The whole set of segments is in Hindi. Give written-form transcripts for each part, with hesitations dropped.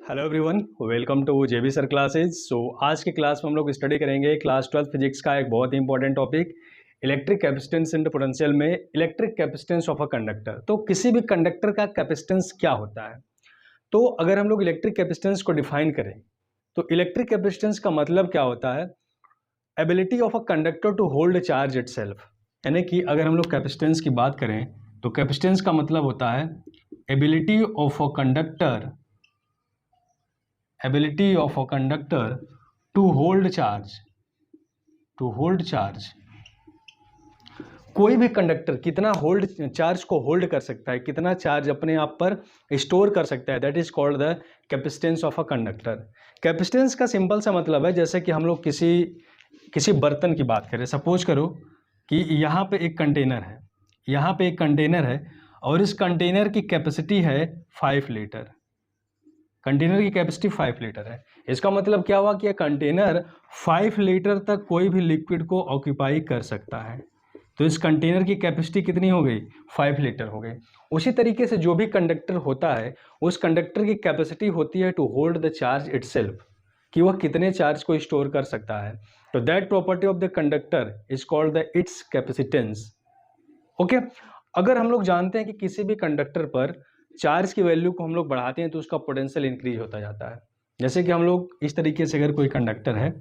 Hello everyone, welcome to JB sir classes. सो आज के क्लास में हम लोग स्टडी करेंगे क्लास 12 फिजिक्स का एक बहुत ही important topic, electric capacitance and potential में electric capacitance of a conductor. तो किसी भी कंडक्टर का कैपेसिटेंस क्या होता है? तो अगर हम लोग इलेक्ट्रिक कैपेसिटेंस को डिफाइन करें तो इलेक्ट्रिक कैपेसिटेंस का मतलब क्या होता है? Ability of a conductor to hold charge itself. यानी कि अगर हम लोग कैपेसिटेंस की बात करें तो कैपेसिटेंस का मतलब होता है ability of a conductor ability of a conductor to hold charge। कोई भी कंडक्टर कितना होल्ड चार्ज को होल्ड कर सकता है, कितना चार्ज अपने आप पर स्टोर कर सकता है, that is called the capacitance of a conductor. Capacitance का सिंपल सा मतलब है, जैसे कि हम लोग किसी बर्तन की बात करें। सपोज करो कि यहाँ पे एक कंटेनर है और इस कंटेनर की कैपेसिटी है 5 लीटर। कंटेनर की कैपेसिटी 5 लीटर है। इसका मतलब क्या हुआ कि यह कंटेनर 5 लीटर तक कोई भी लिक्विड को ऑक्यूपाई कर सकता है। तो इस कंटेनर की कैपेसिटी कितनी हो गई? 5 लीटर हो गई। उसी तरीके से जो भी कंडक्टर होता है उस कंडक्टर की कैपेसिटी होती है to hold the charge itself, कि वह कितने चार्ज को स्टोर कर सकता है। तो that property of the conductor is called the it's capacitance. Okay, अगर हम लोग जानते हैं कि किसी भी कंडक्टर पर चार्ज की वैल्यू को हम लोग बढ़ाते हैं तो उसका पोटेंशियल इंक्रीज होता जाता है। जैसे कि हम लोग इस तरीके से, अगर कोई कंडक्टर है,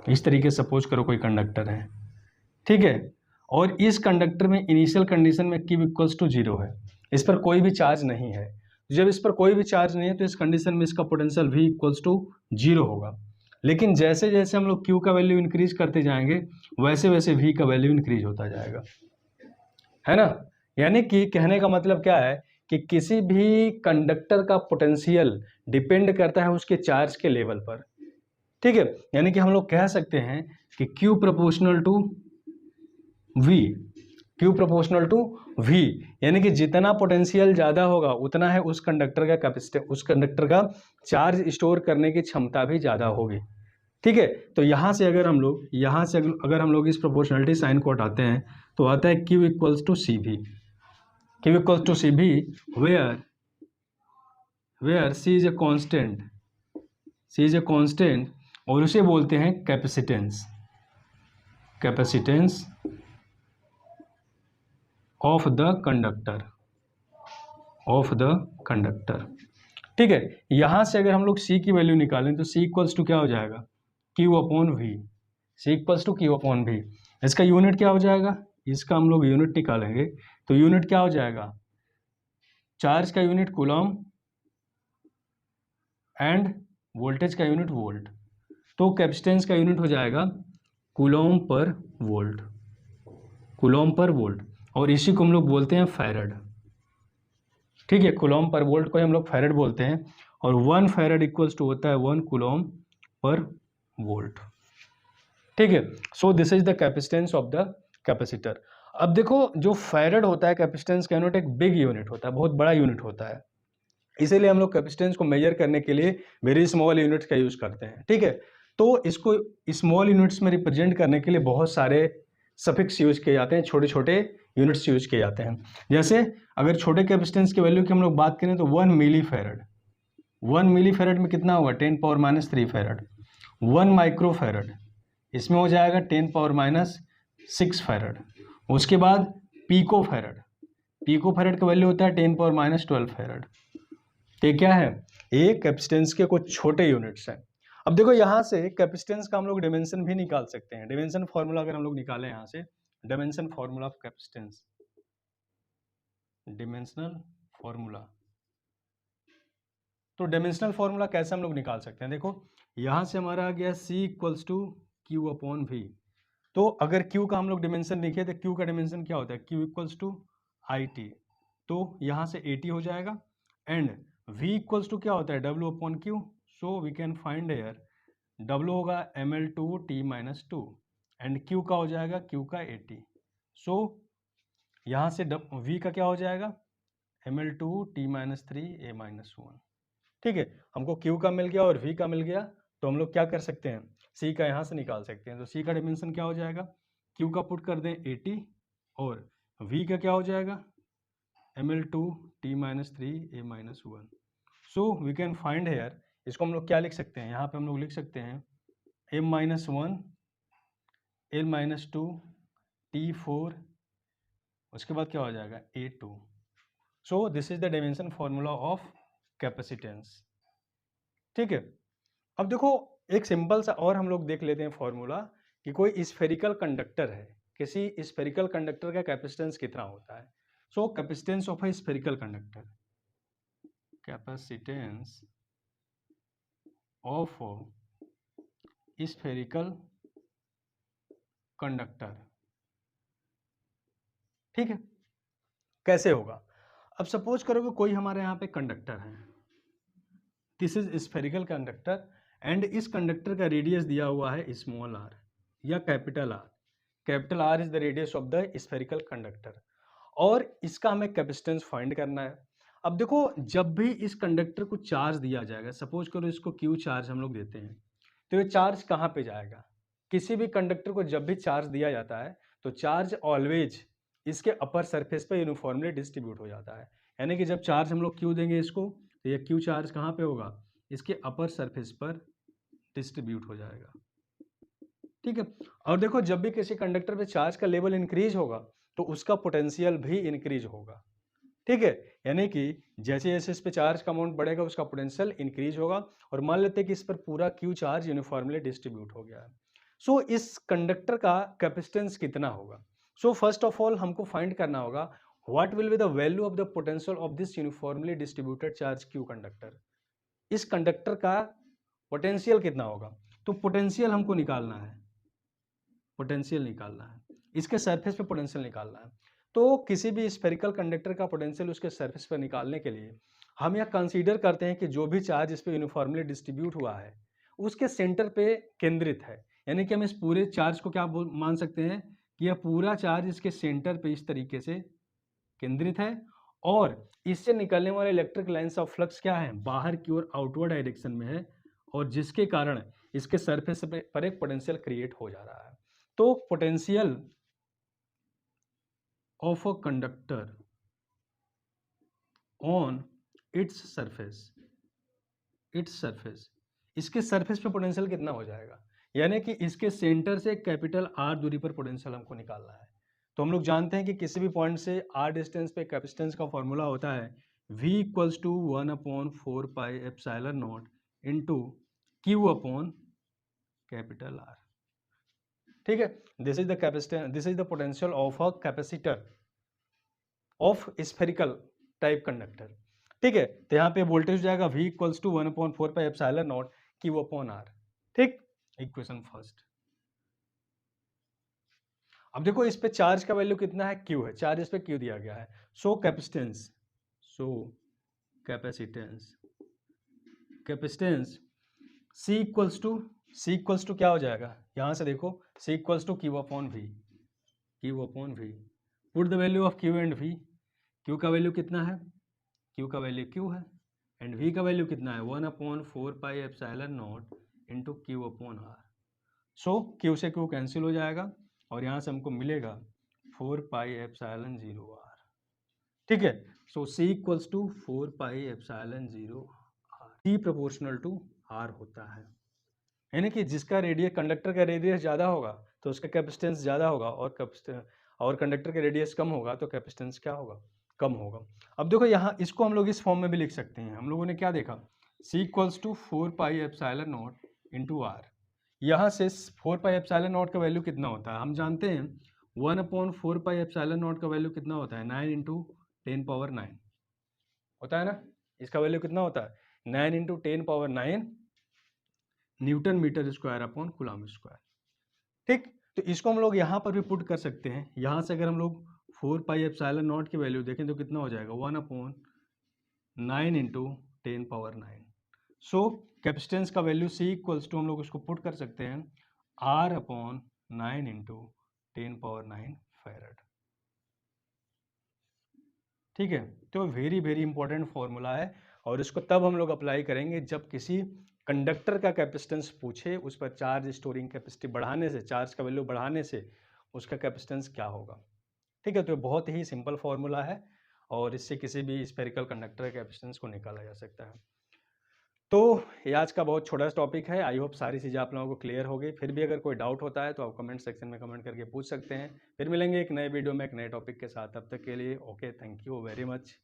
इस तरीके से सपोज करो कोई कंडक्टर है, ठीक है, और इस कंडक्टर में इनिशियल कंडीशन में Q इक्वल्स टू 0 है, इस पर कोई भी चार्ज नहीं है। जब इस पर कोई भी चार्ज नहीं है तो इस कंडीशन में इसका पोटेंशियल V इक्वल्स टू 0 होगा। लेकिन जैसे जैसे हम लोग Q का वैल्यू इंक्रीज करते जाएंगे वैसे वैसे V का वैल्यू इंक्रीज होता जाएगा, है ना। यानी कि कहने का मतलब क्या है कि किसी भी कंडक्टर का पोटेंशियल डिपेंड करता है उसके चार्ज के लेवल पर, ठीक है। यानी कि हम लोग कह सकते हैं कि Q proportional to V, Q proportional to V, यानी कि जितना पोटेंशियल ज़्यादा होगा उतना है उस कंडक्टर का कैपेसिटी, उस कंडक्टर का चार्ज स्टोर करने की क्षमता भी ज़्यादा होगी, ठीक है। तो यहाँ से अगर हम लोग इस प्रोपोर्शनलिटी साइन को हटाते हैं तो आता है Q इक्वल्स टू सी भी, Q equals to C V, where C is a constant और उसे बोलते हैं कैपेसिटेंस ऑफ द कंडक्टर, ठीक है। यहां से अगर हम लोग C की वैल्यू निकालें तो C इक्वल्स टू क्या हो जाएगा? Q upon V। C equals to Q upon V। इसका यूनिट क्या हो जाएगा? इसका हम लोग यूनिट निकालेंगे तो यूनिट क्या हो जाएगा? चार्ज का यूनिट कूलम एंड वोल्टेज का यूनिट वोल्ट। तो कैपेसिटेंस का यूनिट हो जाएगा कूलम पर वोल्ट, और इसी को हम लोग बोलते हैं फैरड, ठीक है। कूलम पर वोल्ट को हम लोग फैरड बोलते हैं और 1 फैरड इक्वल्स टू होता है 1 कूलम पर वोल्ट, ठीक है। So this is the capacitance of the capacitor. अब देखो, जो फैरड होता है कैपेसिटेंस का यूनिट एक बिग यूनिट होता है, बहुत बड़ा यूनिट होता है, इसीलिए हम लोग कैपेसिटेंस को मेजर करने के लिए वेरी स्मॉल यूनिट्स का यूज करते हैं, ठीक है। तो इसको स्मॉल यूनिट्स में रिप्रेजेंट करने के लिए बहुत सारे सफिक्स यूज किए जाते हैं, छोटे छोटे यूनिट्स यूज किए जाते हैं। जैसे अगर छोटे कैपेसिटेंस की वैल्यू की हम लोग बात करें तो 1 मिली फैरड में कितना होगा? 10⁻³ फैरड। 1 माइक्रो फैरड, इसमें हो जाएगा 10⁻6 फैरड। उसके बाद पीको फैरड का वैल्यू होता है 10⁻12 फैरड। ये क्या है? ये कैपेसिटेंस के कुछ छोटे यूनिट्स हैं। अब देखो, यहाँ से कैपेसिटेंस का हम लोग डिमेंशन भी निकाल सकते हैं। डिमेंशन फॉर्मूला अगर हम लोग निकालें यहाँ से, dimension formula of capacitance, dimensional formula. तो डिमेंशनल फॉर्मूला कैसे हम लोग निकाल सकते हैं? देखो, यहाँ से हमारा आ गया C equals to Q upon V। तो अगर Q का हम लोग डिमेंशन लिखे तो Q का डिमेंशन क्या होता है? Q equals to IT। तो यहाँ से 80 हो जाएगा। एंड V इक्वल्स टू क्या होता है? W upon Q। So we can find here W होगा mL2T-2 एंड Q का हो जाएगा Q का 80। सो यहाँ से V का क्या हो जाएगा? mL2T-3A-1, ठीक है। हमको Q का मिल गया और V का मिल गया, तो हम लोग क्या कर सकते हैं? C का यहाँ से निकाल सकते हैं। तो C का डिमेंशन क्या हो जाएगा? Q का पुट कर दें 80 और V का क्या हो जाएगा? mL2T-3A-1। So we can find here इसको हम लोग क्या लिख सकते हैं, यहाँ पे हम लोग लिख सकते हैं m-1 l-2 T4, उसके बाद क्या हो जाएगा A2। So this is the dimension formula of capacitance. ठीक है, अब देखो एक सिंपल सा और हम लोग देख लेते हैं फॉर्मूला कि कोई स्फेरिकल कंडक्टर है, किसी स्फेरिकल कंडक्टर का कैपेसिटेंस कितना होता है। So capacitance of a spherical conductor, capacitance of spherical conductor. ठीक है, कैसे होगा, अब सपोज करो कि कोई हमारे यहाँ पे कंडक्टर है, this is spherical conductor and इस कंडक्टर का रेडियस दिया हुआ है स्मॉल आर या capital R. Capital R is the radius of the spherical conductor और इसका हमें कैपेसिटेंस फाइंड करना है। अब देखो जब भी इस कंडक्टर को चार्ज दिया जाएगा, सपोज करो इसको क्यू चार्ज हम लोग देते हैं, तो ये चार्ज कहाँ पे जाएगा, किसी भी कंडक्टर को जब भी चार्ज दिया जाता है तो चार्ज ऑलवेज इसके अपर सरफेस पर यूनिफॉर्मली डिस्ट्रीब्यूट हो जाता है। यानी कि जब चार्ज हम लोग क्यू देंगे इसको, तो ये क्यू चार्ज कहाँ पे होगा, इसके अपर सरफेस पर डिस्ट्रीब्यूट हो जाएगा। ठीक है, और देखो जब भी किसी कंडक्टर पे चार्ज का लेवल इंक्रीज होगा तो उसका पोटेंशियल भी इंक्रीज होगा। ठीक है, यानी कि जैसे जैसे इस पे चार्ज का अमाउंट बढ़ेगा उसका पोटेंशियल इंक्रीज होगा। और मान लेते हैं कि इस पर पूरा क्यू चार्ज यूनिफॉर्मली डिस्ट्रीब्यूट हो गया है। सो इस कंडक्टर का कैपेसिटेंस कितना होगा। सो फर्स्ट ऑफ ऑल हमको फाइंड करना होगा what will be the value of the potential of this uniformly distributed charge Q conductor. इस कंडक्टर का पोटेंशियल कितना होगा, तो पोटेंशियल हमको निकालना है, पोटेंशियल निकालना है, इसके सरफेस पे पोटेंशियल निकालना है। तो किसी भी स्फेरिकल कंडक्टर का पोटेंशियल उसके सरफेस पर निकालने के लिए हम यह कंसीडर करते हैं कि जो भी चार्ज इस पर यूनिफॉर्मली डिस्ट्रीब्यूट हुआ है उसके सेंटर पे केंद्रित है। यानी कि हम इस पूरे चार्ज को क्या मान सकते हैं कि यह पूरा चार्ज इसके सेंटर पे इस तरीके से केंद्रित है और इससे निकलने वाले इलेक्ट्रिक लाइंस ऑफ फ्लक्स क्या है, बाहर की ओर आउटवर्ड डायरेक्शन में है और जिसके कारण इसके सरफेस पर एक पोटेंशियल क्रिएट हो जा रहा है। तो potential of a conductor on its surface, इसके सरफेस पे पोटेंशियल कितना हो जाएगा, यानी कि इसके सेंटर से कैपिटल आर दूरी पर पोटेंशियल हमको निकालना है। तो हम लोग जानते हैं कि किसी भी पॉइंट से आर डिस्टेंस पे कैपेसिटेंस का फॉर्मूला होता है V equals to 1/4 pi epsilon naught into Q upon capital R. ठीक है, this is the capacitance, this is the potential of a capacitor of spherical type conductor. ठीक है, तो यहाँ पे वोल्टेज हो जाएगा V equals to 1/4 pi epsilon naught Q upon R. ठीक, इक्वेशन फर्स्ट। अब देखो इस पे चार्ज का वैल्यू कितना है, Q है, चार्ज इस पे Q दिया गया है। So capacitance, so capacitance, capacitance C equals to क्या हो जाएगा, यहाँ से देखो C equals to Q upon V, Q upon V। Put the value of Q and V। Q का वैल्यू कितना है, Q का वैल्यू Q है एंड V का वैल्यू कितना है 1/4 pi epsilon naught into Q upon R। So Q से Q कैंसिल हो जाएगा और यहाँ से हमको मिलेगा 4 पाई एप्सिलॉन 0 R। ठीक है, सो C equals to 4 pi epsilon 0 R, C proportional to R होता है। यानी कि जिसका रेडियस, कंडक्टर का रेडियस ज़्यादा होगा तो उसका कैपेसिटेंस ज़्यादा होगा और कंडक्टर का रेडियस कम होगा तो कैपेसिटेंस क्या होगा, कम होगा। अब देखो यहाँ इसको हम लोग इस फॉर्म में भी लिख सकते हैं। हम लोगों ने क्या देखा, C equals to 4 pi epsilon naught into R। यहाँ से 4 पाई एप्सिलॉन नॉट का वैल्यू कितना होता है, हम जानते हैं 1/4 पाई एप्सिलॉन नॉट का वैल्यू कितना होता है 9 इंटू 10⁻9 होता है ना। इसका वैल्यू कितना होता है 9 into 10⁻9 newton metre square upon coulomb square. ठीक, तो इसको हम लोग यहाँ पर भी पुट कर सकते हैं। यहाँ से अगर हम लोग 4 पाई एप्सिलॉन नॉट की वैल्यू देखें तो कितना हो जाएगा 1/9 इंटू 10⁻9। सो कैपेसिटेंस का वैल्यू C इक्वल्स टू हम लोग उसको पुट कर सकते हैं R/9 इंटू 10⁻9 फैरड। ठीक है, तो वेरी वेरी इंपॉर्टेंट फॉर्मूला है और इसको तब हम लोग अप्लाई करेंगे जब किसी कंडक्टर का कैपेसिटेंस पूछे, उस पर चार्ज स्टोरिंग कैपेसिटी बढ़ाने से, चार्ज का वैल्यू बढ़ाने से उसका कैपेसिटेंस क्या होगा। ठीक है, तो बहुत ही सिंपल फॉर्मूला है और इससे किसी भी स्फेरिकल कंडक्टर के कैपेसिटेंस को निकाला जा सकता है। तो ये आज का बहुत छोटा सा टॉपिक है। आई होप सारी चीज़ें आप लोगों को क्लियर हो गई। फिर भी अगर कोई डाउट होता है तो आप कमेंट सेक्शन में कमेंट करके पूछ सकते हैं। फिर मिलेंगे एक नए वीडियो में एक नए टॉपिक के साथ। तब तक के लिए okay, thank you very much.